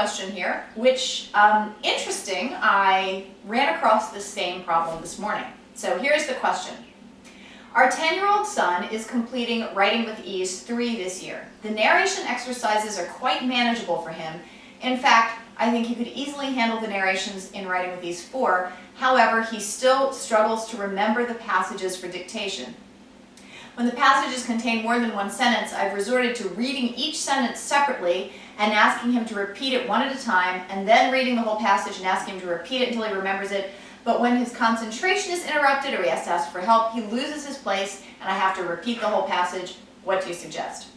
question here, which, interesting, I ran across the same problem this morning. So here's the question. Our 10-year-old son is completing Writing with Ease 3 this year. The narration exercises are quite manageable for him. In fact, I think he could easily handle the narrations in Writing with Ease 4. However, he still struggles to remember the passages for dictation. When the passages contain more than one sentence, I've resorted to reading each sentence separately and asking him to repeat it one at a time, and then reading the whole passage and asking him to repeat it until he remembers it. But when his concentration is interrupted or he has to ask for help, he loses his place and I have to repeat the whole passage. What do you suggest?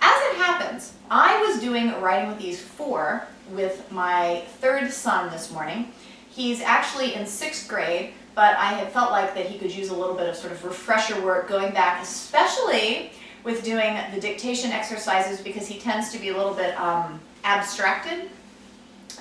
As it happens, I was doing Writing with Ease 4 with my third son this morning. He's actually in 6th grade, but I had felt like that he could use a little bit of sort of refresher work going back, especially with doing the dictation exercises, because he tends to be a little bit abstracted.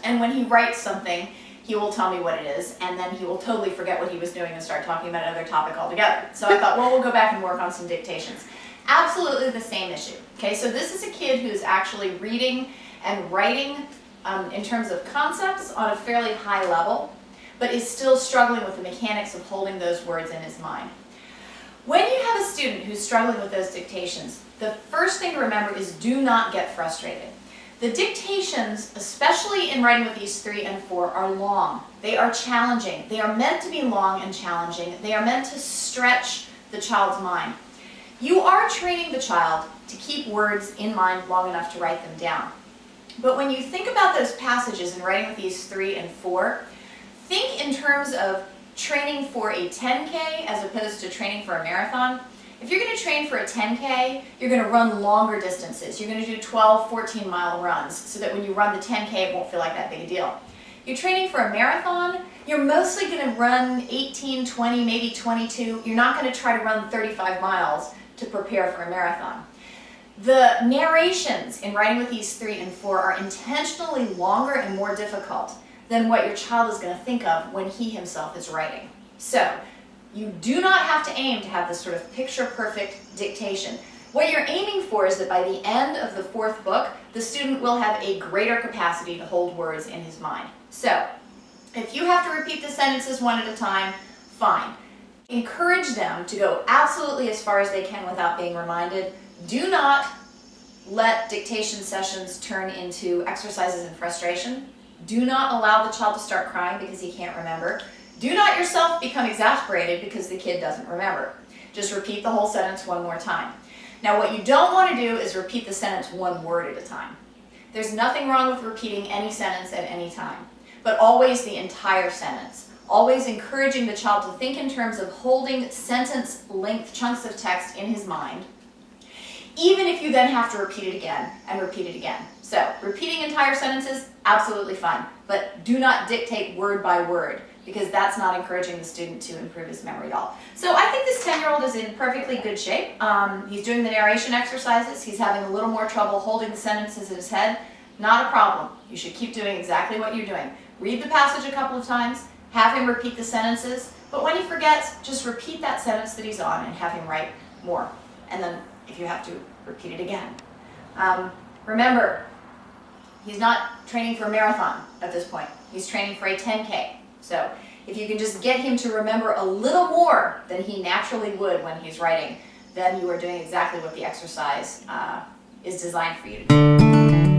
And when he writes something, he will tell me what it is, and then he will totally forget what he was doing and start talking about another topic altogether. So I thought, well, we'll go back and work on some dictations. Absolutely the same issue. Okay, so this is a kid who's actually reading and writing in terms of concepts on a fairly high level, but is still struggling with the mechanics of holding those words in his mind. When you have a student who's struggling with those dictations, the first thing to remember is do not get frustrated. The dictations, especially in Writing with Ease 3 and 4, are long. They are challenging. They are meant to be long and challenging. They are meant to stretch the child's mind. You are training the child to keep words in mind long enough to write them down. But when you think about those passages in Writing with Ease 3 and 4, think in terms of training for a 10K as opposed to training for a marathon. If you're going to train for a 10K, you're going to run longer distances. You're going to do 12, 14-mile runs so that when you run the 10K, it won't feel like that big a deal. You're training for a marathon, you're mostly going to run 18, 20, maybe 22. You're not going to try to run 35 miles to prepare for a marathon. The narrations in Writing with Ease 3 and 4 are intentionally longer and more difficult than what your child is going to think of when he himself is writing. So, you do not have to aim to have this sort of picture-perfect dictation. What you're aiming for is that by the end of the 4th book, the student will have a greater capacity to hold words in his mind. So, if you have to repeat the sentences one at a time, fine. Encourage them to go absolutely as far as they can without being reminded. Do not let dictation sessions turn into exercises in frustration. Do not allow the child to start crying because he can't remember. Do not yourself become exasperated because the kid doesn't remember. Just repeat the whole sentence one more time. Now, what you don't want to do is repeat the sentence one word at a time. There's nothing wrong with repeating any sentence at any time, but always the entire sentence. Always encouraging the child to think in terms of holding sentence-length chunks of text in his mind, even if you then have to repeat it again and repeat it again. So, repeating entire sentences, absolutely fine, but do not dictate word by word, because that's not encouraging the student to improve his memory at all. So I think this 10-year-old is in perfectly good shape. He's doing the narration exercises. He's having a little more trouble holding the sentences in his head. Not a problem. You should keep doing exactly what you're doing. Read the passage a couple of times, have him repeat the sentences, but when he forgets, just repeat that sentence that he's on and have him write more. And then, if you have to, repeat it again. Remember, he's not training for a marathon at this point. He's training for a 10K. So if you can just get him to remember a little more than he naturally would when he's writing, then you are doing exactly what the exercise is designed for you to do.